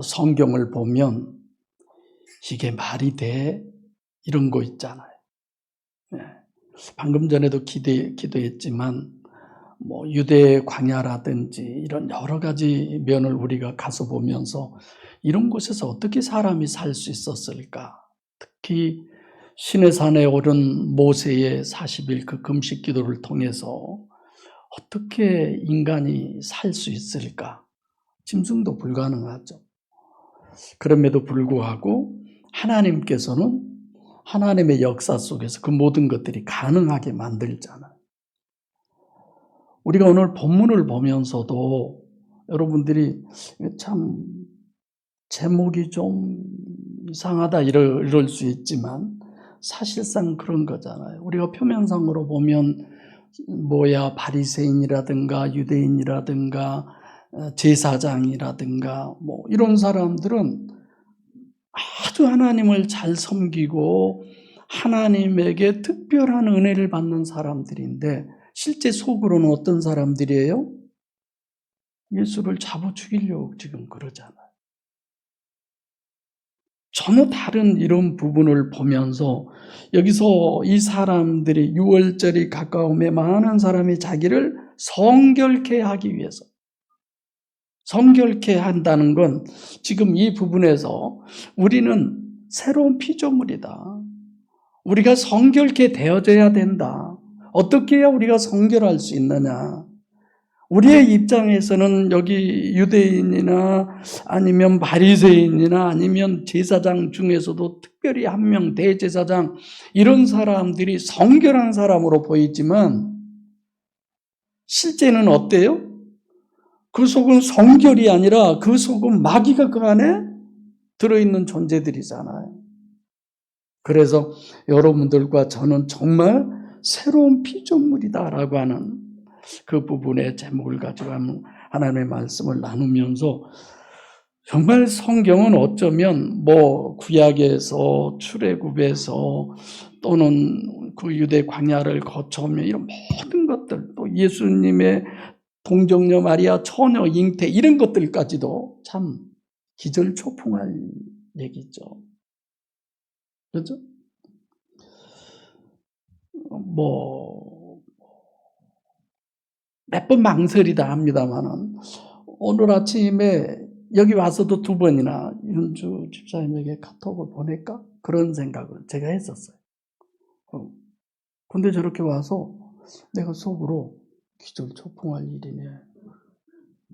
성경을 보면 이게 말이 돼? 이런 거 있잖아요. 방금 전에도 기도했지만 유대 광야라든지 이런 여러 가지 면을 우리가 가서 보면서 이런 곳에서 어떻게 사람이 살 수 있었을까? 특히 시내산에 오른 모세의 40일 그 금식 기도를 통해서 어떻게 인간이 살 수 있을까? 짐승도 불가능하죠. 그럼에도 불구하고 하나님께서는 하나님의 역사 속에서 그 모든 것들이 가능하게 만들잖아요. 우리가 오늘 본문을 보면서도 여러분들이 참 제목이 좀 이상하다 이럴 수 있지만 사실상 그런 거잖아요. 우리가 표면상으로 보면 바리새인이라든가 유대인이라든가 제사장이라든가 이런 사람들은 아주 하나님을 잘 섬기고 하나님에게 특별한 은혜를 받는 사람들인데 실제 속으로는 어떤 사람들이에요? 예수를 잡아 죽이려고 지금 그러잖아요. 전혀 다른 이런 부분을 보면서 여기서 이 사람들이 유월절이 가까움에 많은 사람이 자기를 성결케 하기 위해서, 성결케 한다는 건 지금 이 부분에서 우리는 새로운 피조물이다. 우리가 성결케 되어져야 된다. 어떻게 해야 우리가 성결할 수 있느냐? 우리의 입장에서는 여기 유대인이나 아니면 바리새인이나 아니면 제사장 중에서도 특별히 한 명 대제사장 이런 사람들이 성결한 사람으로 보이지만 실제는 어때요? 그 속은 성결이 아니라 그 속은 마귀가 그 안에 들어있는 존재들이잖아요. 그래서 여러분들과 저는 정말 새로운 피조물이다라고 하는 그 부분의 제목을 가지고 하나님의 말씀을 나누면서 정말 성경은 어쩌면 구약에서 출애굽에서 또는 그 유대 광야를 거쳐오며 이런 모든 것들 또 예수님의 동정녀 마리아 처녀 잉태 이런 것들까지도 참 기절초풍할 얘기죠. 그렇죠? 몇 번 망설이다 합니다만은 오늘 아침에 여기 와서도 2번이나 윤주 집사님에게 카톡을 보낼까? 그런 생각을 제가 했었어요. 근데 저렇게 와서 내가 속으로 기절초풍할 일이네.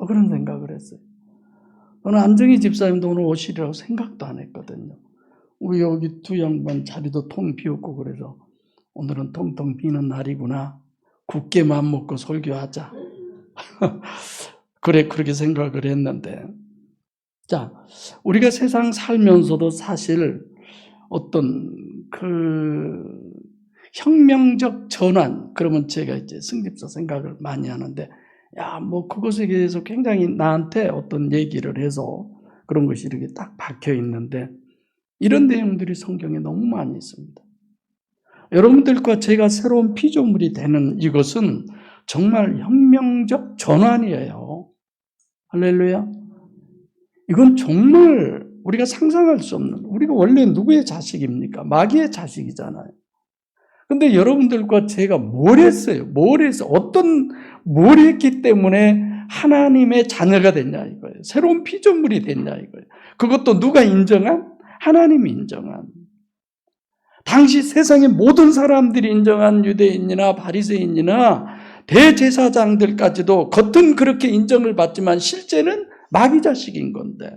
그런 생각을 했어요. 저는 안정희 집사님도 오늘 오시리라고 생각도 안 했거든요. 우리 여기 2 양반 자리도 통 비었고 그래서 오늘은 텅텅 비는 날이구나. 굳게 맘먹고 설교하자. 그렇게 생각을 했는데. 자, 우리가 세상 살면서도 사실 어떤 혁명적 전환, 그러면 제가 이제 승집사 생각을 많이 하는데, 그것에 대해서 굉장히 나한테 어떤 얘기를 해서 그런 것이 이렇게 딱 박혀 있는데, 이런 내용들이 성경에 너무 많이 있습니다. 여러분들과 제가 새로운 피조물이 되는 이것은 정말 혁명적 전환이에요. 할렐루야. 이건 정말 우리가 상상할 수 없는, 우리가 원래 누구의 자식입니까? 마귀의 자식이잖아요. 근데 여러분들과 제가 뭘 했어요? 뭘 했기 때문에 하나님의 자녀가 됐냐 이거예요. 새로운 피조물이 됐냐 이거예요. 그것도 누가 인정한? 하나님이 인정한. 당시 세상의 모든 사람들이 인정한 유대인이나 바리새인이나 대제사장들까지도 겉은 그렇게 인정을 받지만 실제는 마귀 자식인 건데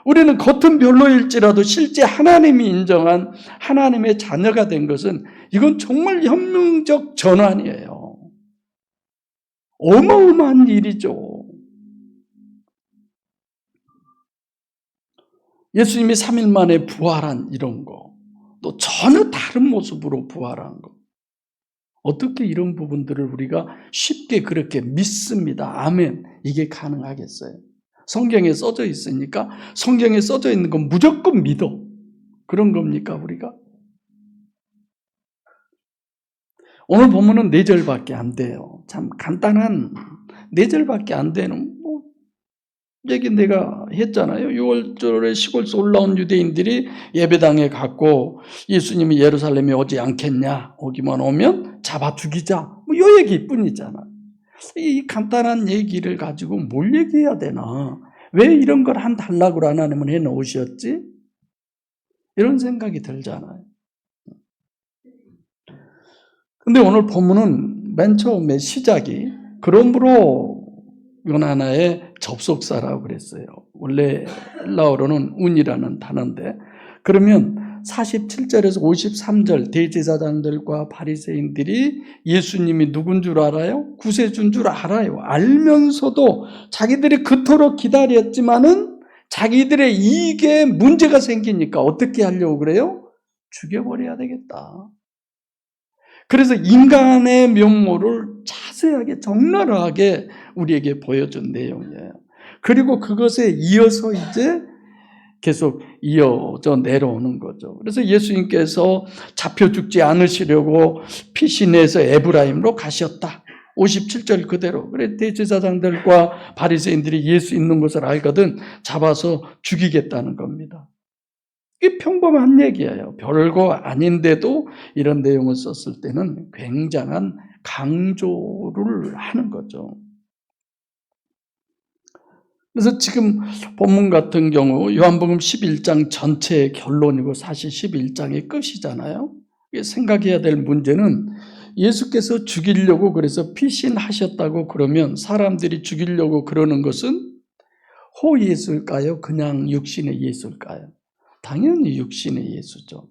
우리는 겉은 별로일지라도 실제 하나님이 인정한 하나님의 자녀가 된 것은 이건 정말 혁명적 전환이에요. 어마어마한 일이죠. 예수님이 3일 만에 부활한 이런 거, 또 전혀 다른 모습으로 부활한 거. 어떻게 이런 부분들을 우리가 쉽게 그렇게 믿습니다. 아멘. 이게 가능하겠어요? 성경에 써져 있으니까 성경에 써져 있는 건 무조건 믿어. 그런 겁니까 우리가? 오늘 본문은 4절밖에 안 돼요. 참 간단한 4절밖에 안 되는 얘기 내가 했잖아요. 6월절에 시골에서 올라온 유대인들이 예배당에 갔고 예수님이 예루살렘에 오지 않겠냐, 오기만 오면 잡아 죽이자, 뭐 이 얘기뿐이잖아. 이 간단한 얘기를 가지고 뭘 얘기해야 되나, 왜 이런 걸 한 단락으로 하나님은 해놓으셨지? 이런 생각이 들잖아요. 근데 오늘 본문은 맨 처음에 시작이 그러므로 요나나의 접속사라고 그랬어요. 원래 헬라어로는 운이라는 단어인데, 그러면 47절에서 53절 대제사장들과 바리새인들이 예수님이 누군 줄 알아요? 구세주인 줄 알아요. 알면서도 자기들이 그토록 기다렸지만은 자기들의 이익에 문제가 생기니까 어떻게 하려고 그래요? 죽여버려야 되겠다. 그래서 인간의 면모를 자세하게 적나라하게 우리에게 보여준 내용이에요. 그리고 그것에 이어서 이제 계속 이어져 내려오는 거죠. 그래서 예수님께서 잡혀 죽지 않으시려고 피시내에서 에브라임으로 가셨다. 57절 그대로. 그래 대제사장들과 바리새인들이 예수 있는 것을 알거든 잡아서 죽이겠다는 겁니다. 이게 평범한 얘기예요. 별거 아닌데도 이런 내용을 썼을 때는 굉장한 강조를 하는 거죠. 그래서 지금 본문 같은 경우 요한복음 11장 전체의 결론이고 사실 11장의 끝이잖아요. 생각해야 될 문제는 예수께서 죽이려고 그래서 피신하셨다고 그러면 사람들이 죽이려고 그러는 것은 호 예수일까요? 그냥 육신의 예수일까요? 당연히 육신의 예수죠.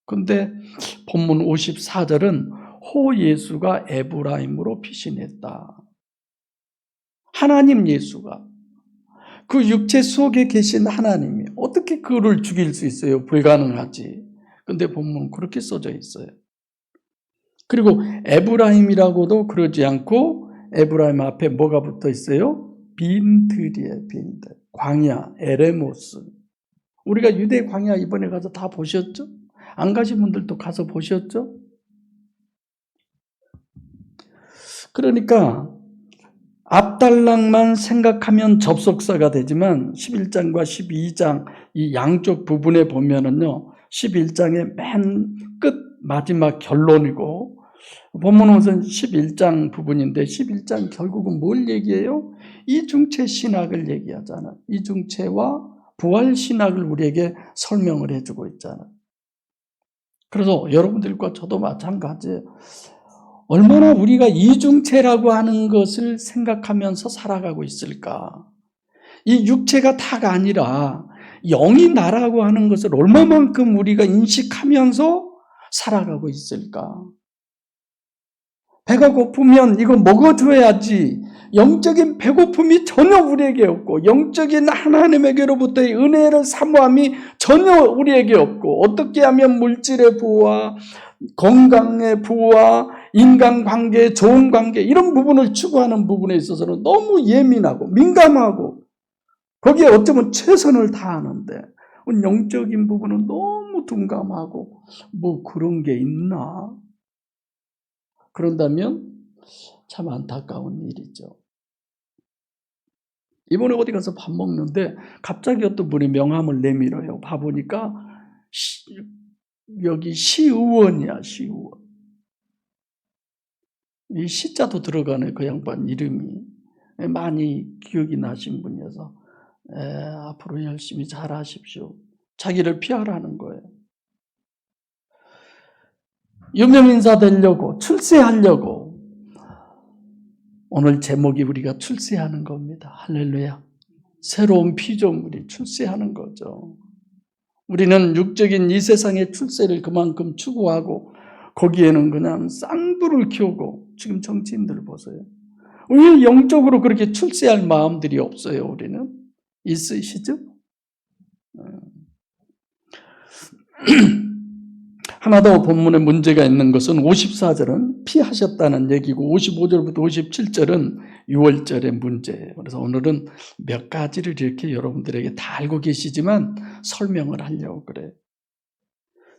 근데 본문 54절은 호 예수가 에브라임으로 피신했다. 하나님 예수가 그 육체 속에 계신 하나님이 어떻게 그를 죽일 수 있어요? 불가능하지. 근데 본문 그렇게 써져 있어요. 그리고 에브라임이라고도 그러지 않고 에브라임 앞에 뭐가 붙어 있어요? 빈들이에요. 빈들. 광야, 에레모스. 우리가 유대 광야 이번에 가서 다 보셨죠? 안 가신 분들도 가서 보셨죠? 그러니까 앞달락만 생각하면 접속사가 되지만 11장과 12장 이 양쪽 부분에 보면은요, 11장의 맨 끝 마지막 결론이고 본문은 우선 11장 부분인데 11장 결국은 뭘 얘기해요? 이중체 신학을 얘기하잖아. 이중체와 부활 신학을 우리에게 설명을 해주고 있잖아. 그래서 여러분들과 저도 마찬가지예요. 얼마나 우리가 이중체라고 하는 것을 생각하면서 살아가고 있을까? 이 육체가 다가 아니라 영이 나라고 하는 것을 얼마만큼 우리가 인식하면서 살아가고 있을까? 배가 고프면 이거 먹어줘야지. 영적인 배고픔이 전혀 우리에게 없고 영적인 하나님에게로부터의 은혜를 사모함이 전혀 우리에게 없고 어떻게 하면 물질의 부와 건강의 부와 인간관계, 좋은 관계 이런 부분을 추구하는 부분에 있어서는 너무 예민하고 민감하고 거기에 어쩌면 최선을 다하는데 영적인 부분은 너무 둔감하고 뭐 그런 게 있나? 그런다면 참 안타까운 일이죠. 이번에 어디 가서 밥 먹는데 갑자기 어떤 분이 명함을 내밀어요. 봐보니까 여기 시의원이야, 시의원. 이 시자도 들어가네, 그 양반 이름이. 많이 기억이 나신 분이어서 앞으로 열심히 잘하십시오. 자기를 피하라는 거예요. 유명인사 되려고, 출세하려고. 오늘 제목이 우리가 출세하는 겁니다. 할렐루야. 새로운 피조물이 출세하는 거죠. 우리는 육적인 이 세상의 출세를 그만큼 추구하고 거기에는 그냥 쌍불을 키우고 지금 정치인들 보세요. 왜 영적으로 그렇게 출세할 마음들이 없어요? 우리는 있으시죠? 하나 더 본문에 문제가 있는 것은 54절은 피하셨다는 얘기고 55절부터 57절은 6월절의 문제예요. 그래서 오늘은 몇 가지를 이렇게 여러분들에게 다 알고 계시지만 설명을 하려고 그래요.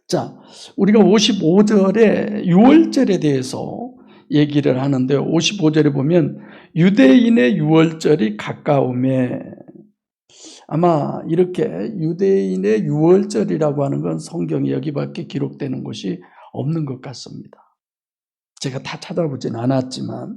자, 우리가 55절에 6월절에 대해서 얘기를 하는데 55절에 보면 유대인의 6월절이 가까움에 아마 이렇게 유대인의 유월절이라고 하는 건 성경에 여기밖에 기록되는 것이 없는 것 같습니다. 제가 다 찾아보진 않았지만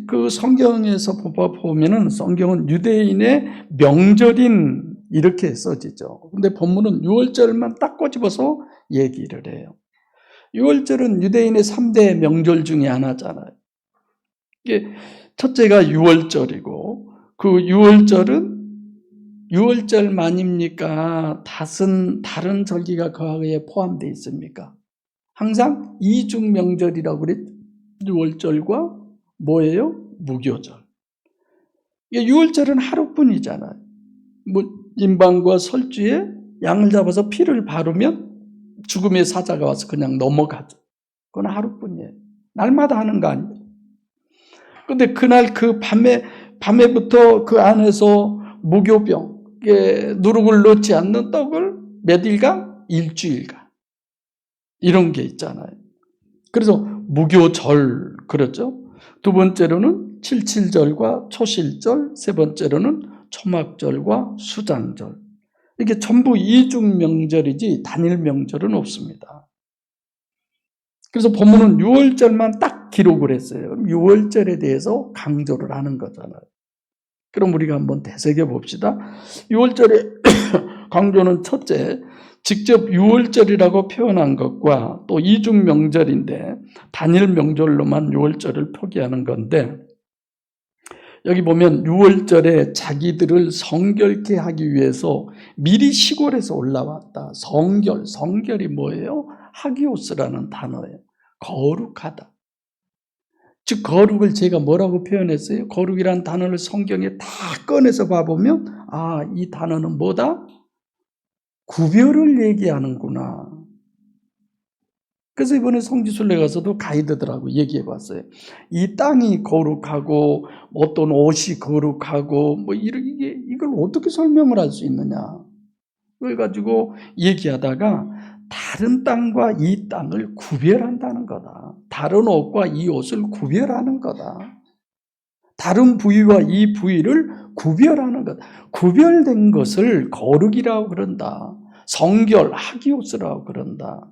그 성경에서 보면은 성경은 유대인의 명절인 이렇게 써지죠. 근데 본문은 유월절만 딱 꼬집어서 얘기를 해요. 유월절은 유대인의 3대 명절 중에 하나잖아요. 이게 첫째가 유월절이고 그 유월절만입니까? 다른 절기가 거기에 포함되어 있습니까? 항상 이중 명절이라고 그랬죠. 유월절과 뭐예요? 무교절. 유월절은 하루뿐이잖아요. 임방과 설주에 양을 잡아서 피를 바르면 죽음의 사자가 와서 그냥 넘어가죠. 그건 하루뿐이에요. 날마다 하는 거 아니에요. 근데 그날 그 밤에부터 그 안에서 무교병, 누룩을 넣지 않는 떡을 몇 일간? 일주일간. 이런 게 있잖아요. 그래서 무교절, 그렇죠? 두 번째로는 칠칠절과 초실절, 세 번째로는 초막절과 수장절. 이게 전부 이중 명절이지 단일 명절은 없습니다. 그래서 본문은 유월절만 딱 기록을 했어요. 그럼 유월절에 대해서 강조를 하는 거잖아요. 그럼 우리가 한번 되새겨 봅시다. 유월절의 강조는 첫째, 직접 유월절이라고 표현한 것과 또 이중 명절인데 단일 명절로만 유월절을 표기하는 건데, 여기 보면 유월절에 자기들을 성결케 하기 위해서 미리 시골에서 올라왔다. 성결이 뭐예요? 하기오스라는 단어예요. 거룩하다. 즉 거룩을 제가 뭐라고 표현했어요? 거룩이라는 단어를 성경에 다 꺼내서 봐보면 이 단어는 뭐다? 구별을 얘기하는구나. 그래서 이번에 성지순례 가서도 가이드들하고 얘기해 봤어요. 이 땅이 거룩하고 어떤 옷이 거룩하고 이걸 어떻게 설명을 할 수 있느냐. 그걸 가지고 얘기하다가 다른 땅과 이 땅을 구별한다는 거다. 다른 옷과 이 옷을 구별하는 거다. 다른 부위와 이 부위를 구별하는 거다. 구별된 것을 거룩이라고 그런다. 성결, 하기오스라고 그런다.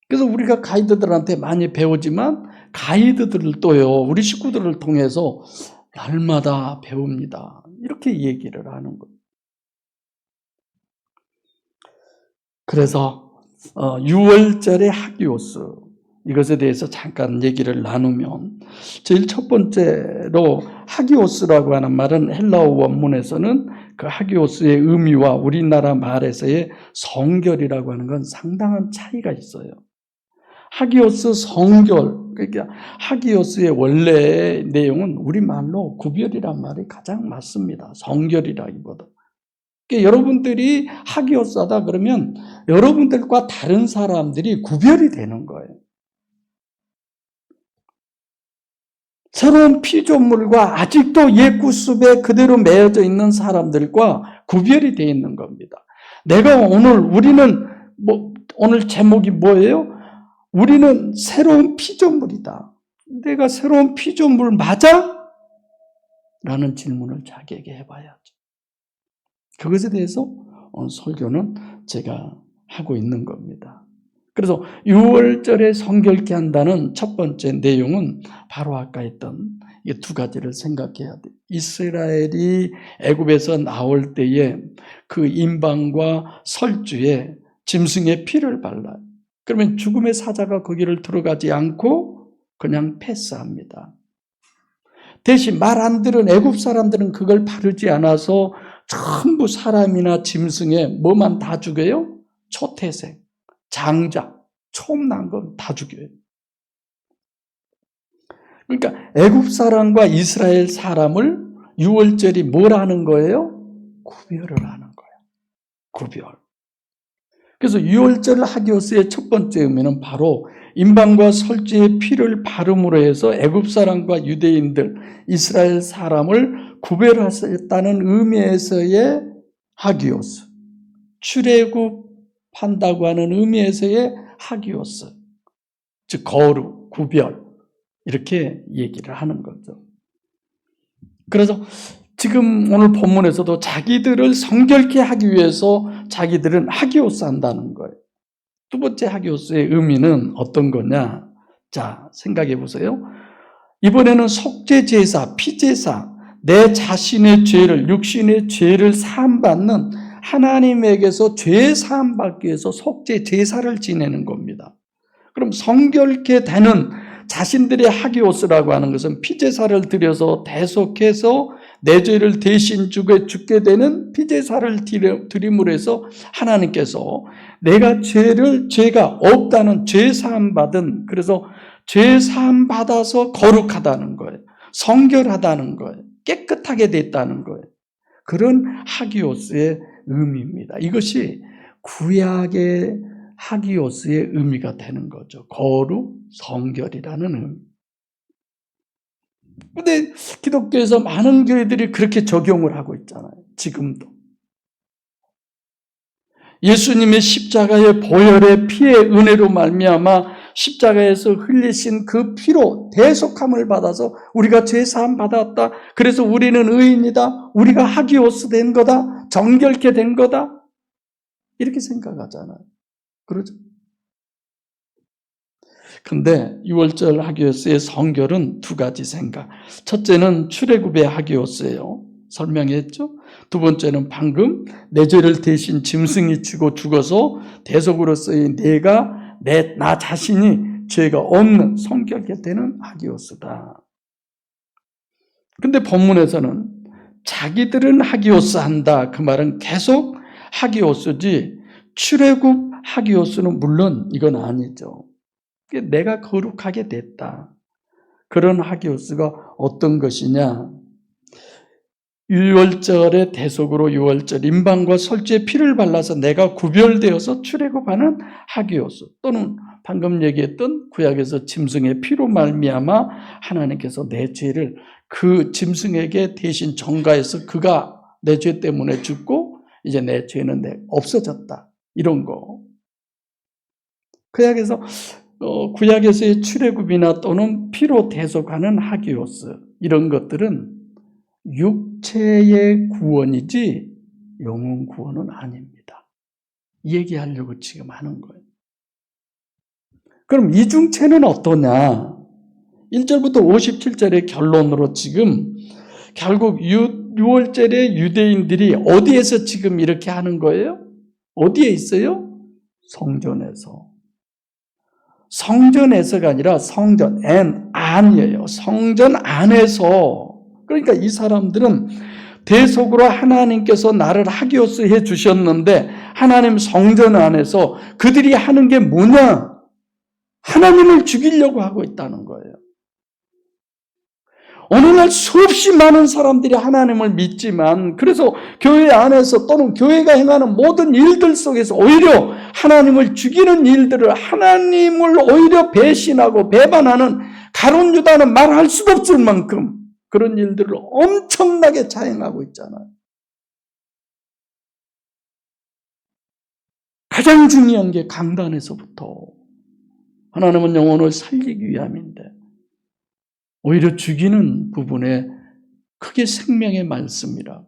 그래서 우리가 가이드들한테 많이 배우지만 가이드들을 또요, 우리 식구들을 통해서 날마다 배웁니다. 이렇게 얘기를 하는 거예요. 그래서 유월절의 하기오스, 이것에 대해서 잠깐 얘기를 나누면, 제일 첫 번째로 하기오스라고 하는 말은 헬라어 원문에서는 그 하기오스의 의미와 우리나라 말에서의 성결이라고 하는 건 상당한 차이가 있어요. 하기오스 성결, 그러니까 하기오스의 원래의 내용은 우리말로 구별이란 말이 가장 맞습니다. 성결이라기보다. 그러니까 여러분들이 하기오스하다 그러면 여러분들과 다른 사람들이 구별이 되는 거예요. 새로운 피조물과 아직도 옛 구습에 그대로 매여져 있는 사람들과 구별이 되어 있는 겁니다. 우리는 오늘 제목이 뭐예요? 우리는 새로운 피조물이다. 내가 새로운 피조물 맞아? 라는 질문을 자기에게 해봐야죠. 그것에 대해서 오늘 설교는 제가 하고 있는 겁니다. 그래서 유월절에 성결케 한다는 첫 번째 내용은 바로 아까 했던 이 두 가지를 생각해야 돼요. 이스라엘이 애굽에서 나올 때에 그 임방과 설주에 짐승의 피를 발라요. 그러면 죽음의 사자가 거기를 들어가지 않고 그냥 패스합니다. 대신 말 안 들은 애굽 사람들은 그걸 바르지 않아서 전부 사람이나 짐승에 뭐만 다 죽여요? 초태생, 장자, 처음 난 건 다 죽여요. 그러니까 애굽 사람과 이스라엘 사람을 유월절이 뭘 하는 거예요? 구별을 하는 거예요. 구별. 그래서 유월절 하기오스의 첫 번째 의미는 바로 임방과 설주의 피를 바름으로 해서 애굽 사람과 유대인들, 이스라엘 사람을 구별하셨다는 의미에서의 하기오스, 출애굽한다고 하는 의미에서의 하기오스, 즉 거룩, 구별, 이렇게 얘기를 하는 거죠. 그래서 지금 오늘 본문에서도 자기들을 성결케 하기 위해서 자기들은 하기오스 한다는 거예요. 두 번째 하기오스의 의미는 어떤 거냐? 자, 생각해 보세요. 이번에는 속죄제사, 피제사, 내 자신의 죄를, 육신의 죄를 사함받는 하나님에게서 죄 사함받기 위해서 속죄제사를 지내는 겁니다. 그럼 성결케 되는 자신들의 하기오스라고 하는 것은 피제사를 드려서 대속해서 내 죄를 대신 죽게 되는 피제사를 드림으로 해서 하나님께서 내가 죄가 없다는 죄 사함 받은, 그래서 죄 사함 받아서 거룩하다는 거예요. 성결하다는 거예요. 깨끗하게 됐다는 거예요. 그런 하기오스의 의미입니다. 이것이 구약의 하기오스의 의미가 되는 거죠. 거룩, 성결이라는 의미. 근데 기독교에서 많은 교회들이 그렇게 적용을 하고 있잖아요. 지금도. 예수님의 십자가의 보혈의 피의 은혜로 말미암아 십자가에서 흘리신 그 피로 대속함을 받아서 우리가 죄사함 받았다. 그래서 우리는 의인이다. 우리가 하기오스 된 거다. 정결케 된 거다. 이렇게 생각하잖아요. 그러죠? 근데 유월절 하기오스의 성결은 두 가지 생각. 첫째는 출애굽의 하기오스예요. 설명했죠? 두 번째는 방금 내 죄를 대신 짐승이 지고 죽어서 대속으로서의 나 자신이 죄가 없는 성결케 되는 하기오스다. 근데 본문에서는 자기들은 하기오스 한다. 그 말은 계속 하기오스지 출애굽 하기오스는 물론 이건 아니죠. 내가 거룩하게 됐다. 그런 하기오스가 어떤 것이냐? 유월절의 대속으로 유월절 임방과 설주의 피를 발라서 내가 구별되어서 출애굽하는 하기오스, 또는 방금 얘기했던 구약에서 짐승의 피로 말미암아 하나님께서 내 죄를 그 짐승에게 대신 전가해서 그가 내 죄 때문에 죽고 이제 내 죄는 없어졌다. 이런 거. 구약에서의 출애굽이나 또는 피로 대속하는 하기오스, 이런 것들은 육체의 구원이지 영혼 구원은 아닙니다. 얘기하려고 지금 하는 거예요. 그럼 이중체는 어떠냐? 1절부터 57절의 결론으로 지금 결국 유월절의 유대인들이 어디에서 지금 이렇게 하는 거예요? 어디에 있어요? 성전에서. 성전에서가 아니라 성전, 안이에요. 성전 안에서. 그러니까 이 사람들은 대속으로 하나님께서 나를 하기오스 해 주셨는데 하나님 성전 안에서 그들이 하는 게 뭐냐? 하나님을 죽이려고 하고 있다는 거예요. 어느 날 수없이 많은 사람들이 하나님을 믿지만, 그래서 교회 안에서 또는 교회가 행하는 모든 일들 속에서 오히려 하나님을 죽이는 일들을, 하나님을 오히려 배신하고 배반하는, 가룟 유다는 말할 수도 없을 만큼 그런 일들을 엄청나게 자행하고 있잖아요. 가장 중요한 게 강단에서부터 하나님은 영혼을 살리기 위함인데 오히려 죽이는 부분에 크게 생명의 말씀이라.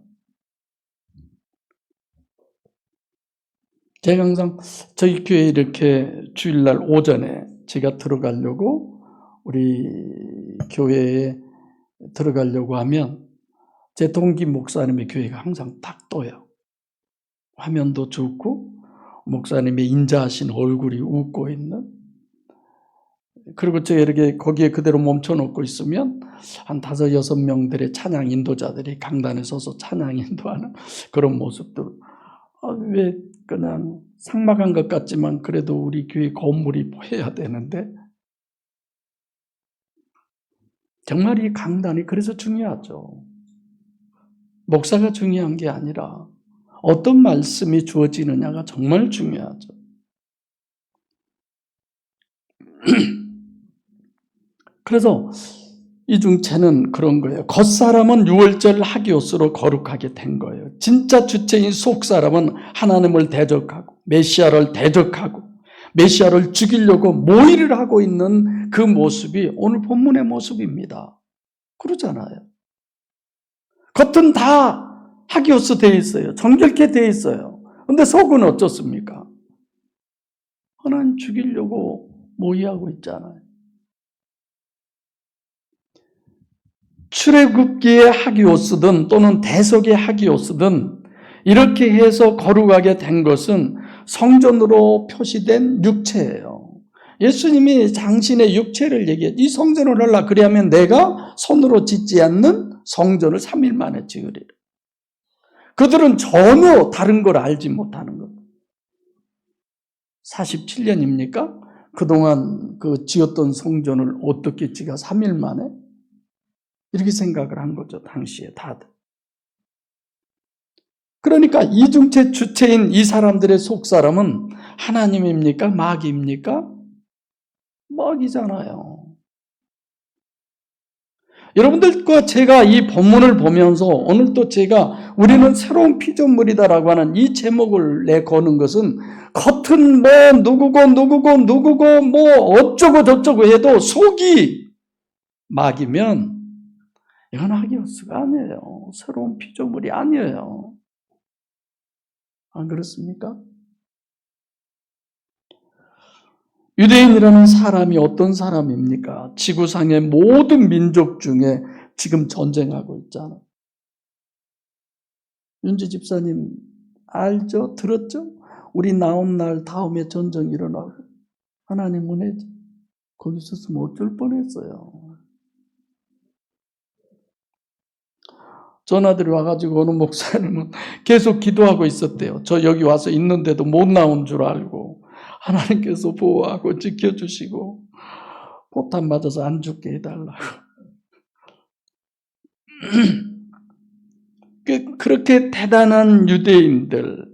제가 항상 저희 교회에 이렇게 주일날 오전에 제가 들어가려고, 우리 교회에 들어가려고 하면 제 동기 목사님의 교회가 항상 딱 떠요. 화면도 좋고 목사님의 인자하신 얼굴이 웃고 있는. 그리고 제가 이렇게 거기에 그대로 멈춰놓고 있으면 한 5, 6명들의 찬양 인도자들이 강단에 서서 찬양 인도하는 그런 모습들. 왜 그냥 삭막한 것 같지만 그래도 우리 교회 건물이 보여야 되는데, 정말 이 강단이 그래서 중요하죠. 목사가 중요한 게 아니라 어떤 말씀이 주어지느냐가 정말 중요하죠. 그래서 이중체는 그런 거예요. 겉사람은 유월절 하기오스로 거룩하게 된 거예요. 진짜 주체인 속사람은 하나님을 대적하고 메시아를 대적하고 메시아를 죽이려고 모의를 하고 있는 그 모습이 오늘 본문의 모습입니다. 그러잖아요. 겉은 다 하기오스 되어 있어요. 정결케 되어 있어요. 근데 속은 어떻습니까? 하나님 죽이려고 모의하고 있잖아요. 출애굽기의 하기오스든 또는 대속의 하기오스든 이렇게 해서 거룩하게 된 것은 성전으로 표시된 육체예요. 예수님이 당신의 육체를 얘기해. 이 성전을 하려 그리하면 내가 손으로 짓지 않는 성전을 3일 만에 지으리라. 그들은 전혀 다른 걸 알지 못하는 겁니다. 47년입니까? 그동안 그 지었던 성전을 어떻게 지가 3일 만에? 이렇게 생각을 한 거죠. 당시에 다들. 그러니까 이중체 주체인 이 사람들의 속사람은 하나님입니까? 마귀입니까? 마귀잖아요. 여러분들과 제가 이 본문을 보면서 오늘 또 제가 우리는 새로운 피조물이다라고 하는 이 제목을 내거는 것은 겉은 뭐 누구고 뭐 어쩌고 저쩌고 해도 속이 마귀면 이건 하기오스가 아니에요. 새로운 피조물이 아니에요. 안 그렇습니까? 유대인이라는 사람이 어떤 사람입니까? 지구상의 모든 민족 중에 지금 전쟁하고 있잖아요. 윤지 집사님 알죠? 들었죠? 우리 나온 날 다음에 전쟁 일어나고 하나님 은혜 거기 있었으면 어쩔 뻔했어요. 전화들이 와가지고 어느 목사님은 계속 기도하고 있었대요. 저 여기 와서 있는데도 못 나온 줄 알고 하나님께서 보호하고 지켜주시고 포탄 맞아서 안 죽게 해달라고. 그렇게 대단한 유대인들,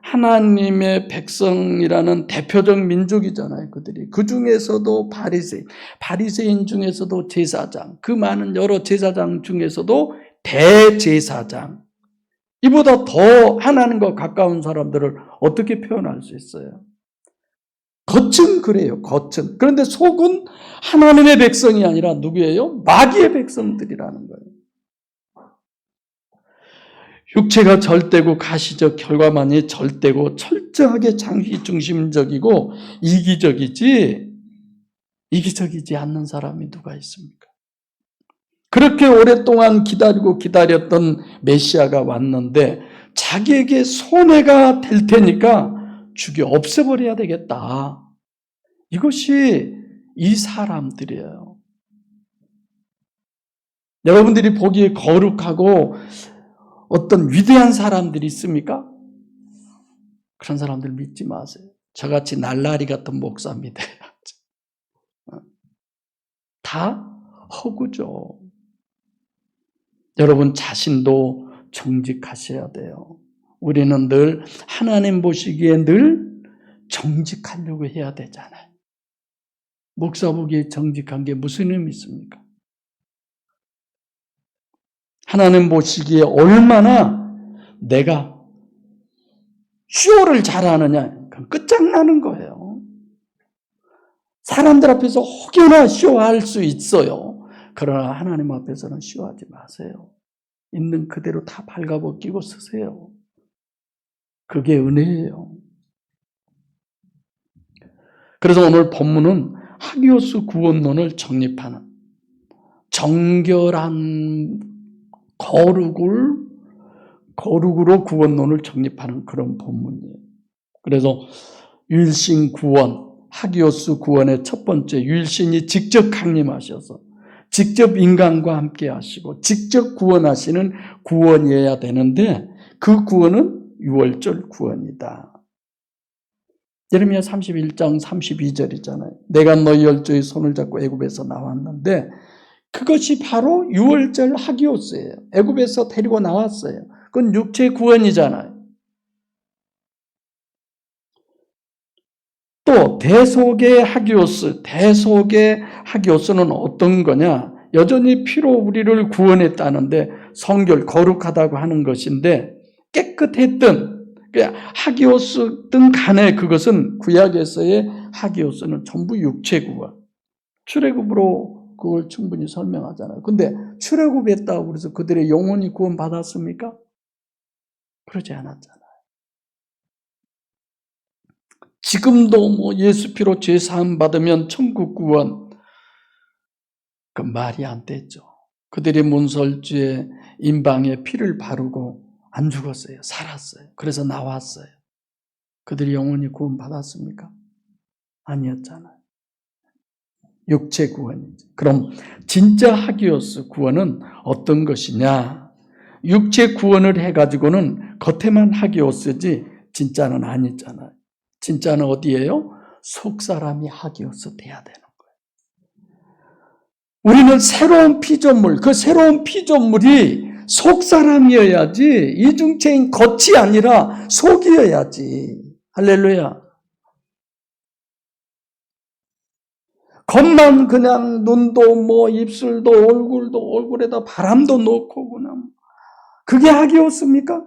하나님의 백성이라는 대표적 민족이잖아요. 그들이. 그 중에서도 바리새인 중에서도 제사장, 그 많은 여러 제사장 중에서도 대제사장, 이보다 더 하나님과 가까운 사람들을 어떻게 표현할 수 있어요? 겉은 그래요. 겉은. 그런데 속은 하나님의 백성이 아니라 누구예요? 마귀의 백성들이라는 거예요. 육체가 절대고 가시적 결과만이 절대고 철저하게 장기중심적이고 이기적이지 않는 사람이 누가 있습니까? 그렇게 오랫동안 기다렸던 메시아가 왔는데 자기에게 손해가 될 테니까 죽여 없애버려야 되겠다. 이것이 이 사람들이에요. 여러분들이 보기에 거룩하고 어떤 위대한 사람들이 있습니까? 그런 사람들 믿지 마세요. 저같이 날라리 같은 목사 믿어야지. 다 허구죠. 여러분 자신도 정직하셔야 돼요. 우리는 늘 하나님 보시기에 늘 정직하려고 해야 되잖아요. 목사 보기에 정직한 게 무슨 의미 있습니까? 하나님 보시기에 얼마나 내가 쇼를 잘하느냐, 그건 끝장나는 거예요. 사람들 앞에서 혹여나 쇼할 수 있어요. 그러나 하나님 앞에서는 쇼하지 마세요. 있는 그대로 다 발가벗기고 쓰세요. 그게 은혜예요. 그래서 오늘 본문은 하기오스 구원론을 정립하는 정결한 거룩으로 구원론을 정립하는 그런 본문이에요. 그래서 유일신 구원, 하기오스 구원의 첫 번째, 유일신이 직접 강림하셔서 직접 인간과 함께 하시고 직접 구원하시는 구원이어야 되는데 그 구원은 유월절 구원이다. 예레미야 31장 32절이잖아요. 내가 너희 열조의 손을 잡고 애굽에서 나왔는데 그것이 바로 유월절 하기오스예요. 애굽에서 데리고 나왔어요. 그건 육체 구원이잖아요. 또 대속의 하기오스는 어떤 거냐? 여전히 피로 우리를 구원했다는데 성결 거룩하다고 하는 것인데 깨끗했던 하기오스든 간에 그것은 구약에서의 하기오스는 전부 육체 구원. 출애굽으로 그걸 충분히 설명하잖아요. 근데 출애굽했다고 그래서 그들의 영혼이 구원받았습니까? 그러지 않았잖아요. 지금도 뭐 예수 피로 죄 사함 받으면 천국 구원, 그 말이 안 됐죠. 그들이 문설주에 임방에 피를 바르고 안 죽었어요. 살았어요. 그래서 나왔어요. 그들이 영혼이 구원받았습니까? 아니었잖아요. 육체 구원이지. 그럼 진짜 하기오스 구원은 어떤 것이냐? 육체 구원을 해가지고는 겉에만 하기오스지 진짜는 아니잖아요. 진짜는 어디예요? 속사람이 하기오스 돼야 되는 거예요. 우리는 새로운 피조물, 그 새로운 피조물이 속사람이어야지 이중체인 겉이 아니라 속이어야지. 할렐루야. 겉만 그냥 눈도 뭐 입술도 얼굴도 얼굴에다 바람도 넣고 그냥 그게 하기였습니까?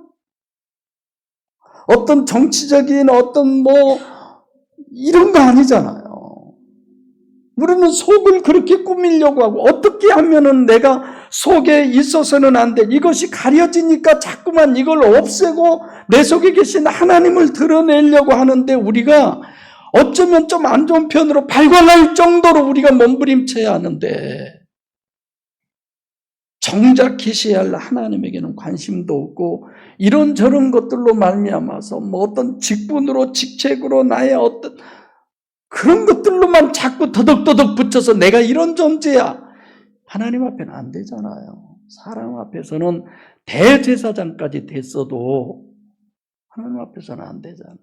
어떤 정치적인 어떤 뭐 이런 거 아니잖아요. 우리는 속을 그렇게 꾸미려고 하고 어떻게 하면은 내가 속에 있어서는 안 돼. 이것이 가려지니까 자꾸만 이걸 없애고 내 속에 계신 하나님을 드러내려고 하는데 우리가 어쩌면 좀 안 좋은 편으로 발광할 정도로 우리가 몸부림쳐야 하는데 정작 계셔야 할 하나님에게는 관심도 없고 이런저런 것들로 말미암아서 뭐 어떤 직분으로 직책으로 나의 어떤 그런 것들로만 자꾸 더덕더덕 붙여서 내가 이런 존재야. 하나님 앞에는 안 되잖아요. 사람 앞에서는 대제사장까지 됐어도 하나님 앞에서는 안 되잖아요.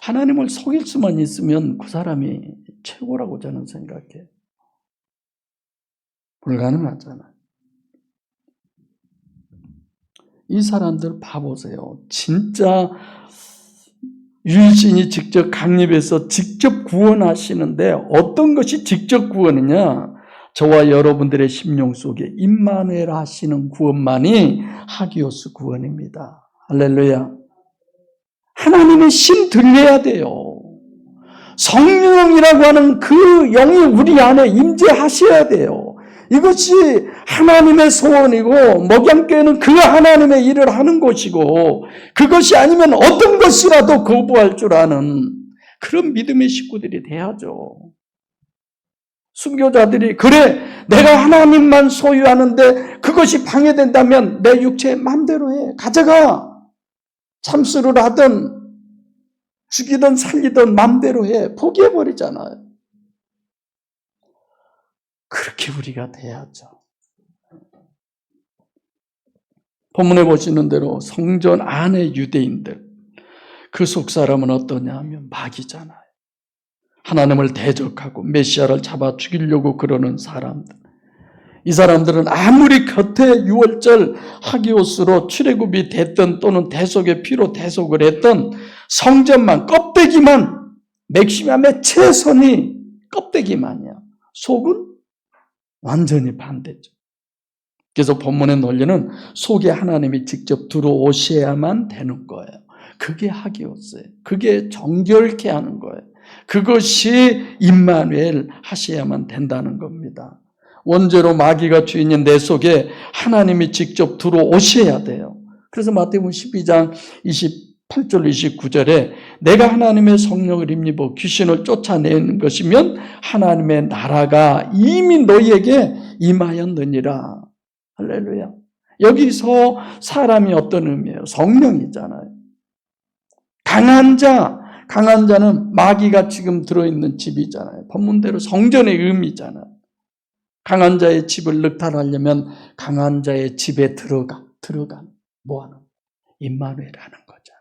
하나님을 속일 수만 있으면 그 사람이 최고라고 저는 생각해요. 불가능하잖아요. 이 사람들 봐보세요. 진짜 유일신이 직접 강림해서 직접 구원하시는데 어떤 것이 직접 구원이냐? 저와 여러분들의 심령 속에 임마누엘 하시는 구원만이 하기오스 구원입니다. 할렐루야. 하나님의 신 들려야 돼요. 성령이라고 하는 그 영이 우리 안에 임재하셔야 돼요. 이것이 하나님의 소원이고 목양교회는 그 하나님의 일을 하는 곳이고 그것이 아니면 어떤 것이라도 거부할 줄 아는 그런 믿음의 식구들이 돼야죠. 순교자들이 그래 내가 하나님만 소유하는데 그것이 방해된다면 내 육체 마음대로 해. 가져가. 참수를 하든 죽이든 살리든 마음대로 해. 포기해버리잖아요. 그렇게 우리가 돼야죠. 본문에 보시는 대로 성전 안의 유대인들 그 속 사람은 어떠냐 하면 마귀잖아요. 하나님을 대적하고 메시아를 잡아 죽이려고 그러는 사람들. 이 사람들은 아무리 겉에 유월절 하기옷으로 출애굽이 됐던 또는 대속의 피로 대속을 했던 성전만 껍데기만 맥시멈의 최선이 껍데기만이야. 속은 완전히 반대죠. 그래서 본문의 논리는 속에 하나님이 직접 들어오셔야만 되는 거예요. 그게 하기옷이에요. 그게 정결케 하는 거예요. 그것이 임마누엘 하셔야만 된다는 겁니다. 원죄로 마귀가 주인인 내 속에 하나님이 직접 들어오셔야 돼요. 그래서 마태복음 12장 28절 29절에 내가 하나님의 성령을 힘입어 귀신을 쫓아내는 것이면 하나님의 나라가 이미 너희에게 임하였느니라. 할렐루야. 여기서 사람이 어떤 의미예요? 성령이잖아요. 강한 자는 마귀가 지금 들어있는 집이잖아요. 본문대로 성전의 의미잖아요. 강한 자의 집을 늑탈하려면 강한 자의 집에 들어가 뭐하는? 임마누엘 하는 거죠.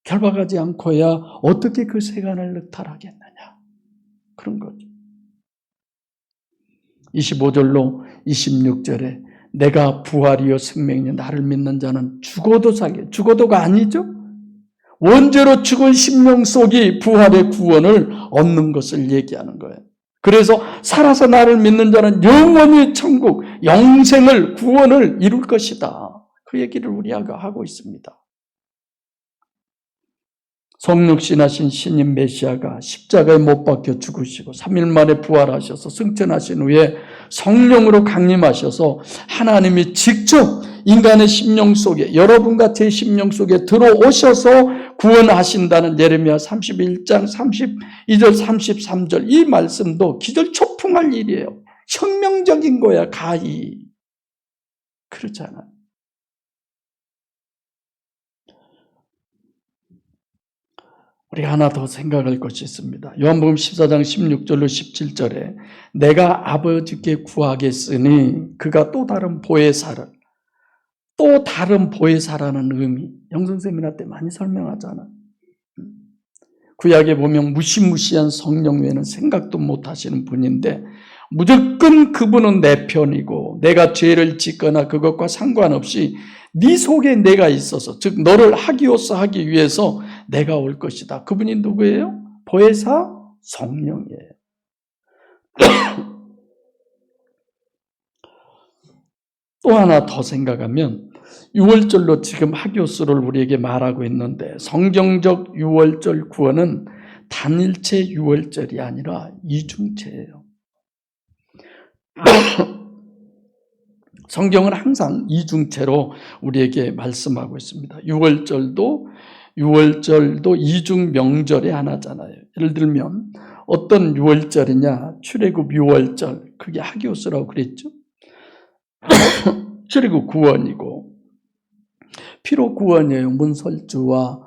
결박하지 않고야 어떻게 그 세간을 늑탈하겠느냐. 그런 거죠. 25절로 26절에 내가 부활이요 생명이요 나를 믿는 자는 죽어도 살게. 죽어도가 아니죠. 원죄로 죽은 심령 속이 부활의 구원을 얻는 것을 얘기하는 거예요. 그래서 살아서 나를 믿는 자는 영원히 천국, 영생을, 구원을 이룰 것이다. 그 얘기를 우리가 하고 있습니다. 성육신하신 신인 메시아가 십자가에 못 박혀 죽으시고 3일 만에 부활하셔서 승천하신 후에 성령으로 강림하셔서 하나님이 직접 인간의 심령 속에, 여러분과 제 심령 속에 들어오셔서 구원하신다는 예레미야 31장 32절 33절 이 말씀도 기절초풍할 일이에요. 혁명적인 거야. 가히 그렇잖아요. 우리가 하나 더 생각할 것이 있습니다. 요한복음 14장 16절로 17절에 내가 아버지께 구하겠으니 그가 또 다른 보혜사를, 또 다른 보혜사라는 의미, 영성세미나 때 많이 설명하잖아. 구약에 보면 무시무시한 성령 외에는 생각도 못하시는 분인데 무조건 그분은 내 편이고 내가 죄를 짓거나 그것과 상관없이 네 속에 내가 있어서, 즉 너를 하기로서 하기 위해서 내가 올 것이다. 그분이 누구예요? 보혜사 성령이에요. 또 하나 더 생각하면 유월절로 지금 하교수를 우리에게 말하고 있는데 성경적 유월절 구원은 단일체 유월절이 아니라 이중체예요. 성경은 항상 이중체로 우리에게 말씀하고 있습니다. 유월절도 이중 명절의 하나잖아요. 예를 들면 어떤 유월절이냐? 출애굽 유월절, 그게 하교수라고 그랬죠. 출애굽 구원이고 피로 구원이에요. 문설주와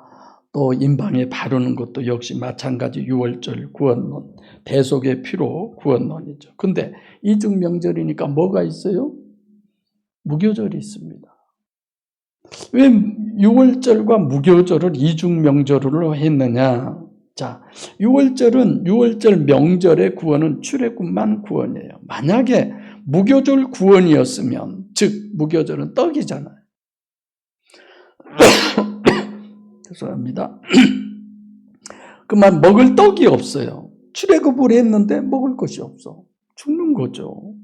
또 임방에 바르는 것도 역시 마찬가지 유월절 구원론, 대속의 피로 구원론이죠. 근데 이중 명절이니까 뭐가 있어요? 무교절이 있습니다. 왜 유월절과 무교절을 이중 명절로 했느냐? 자, 유월절 명절의 구원은 출애굽만 구원이에요. 만약에 무교절 구원이었으면, 즉 무교절은 떡이잖아요. 죄송합니다. 그만 먹을 떡이 없어요. 출애굽을 했는데 먹을 것이 없어. 죽는 거죠.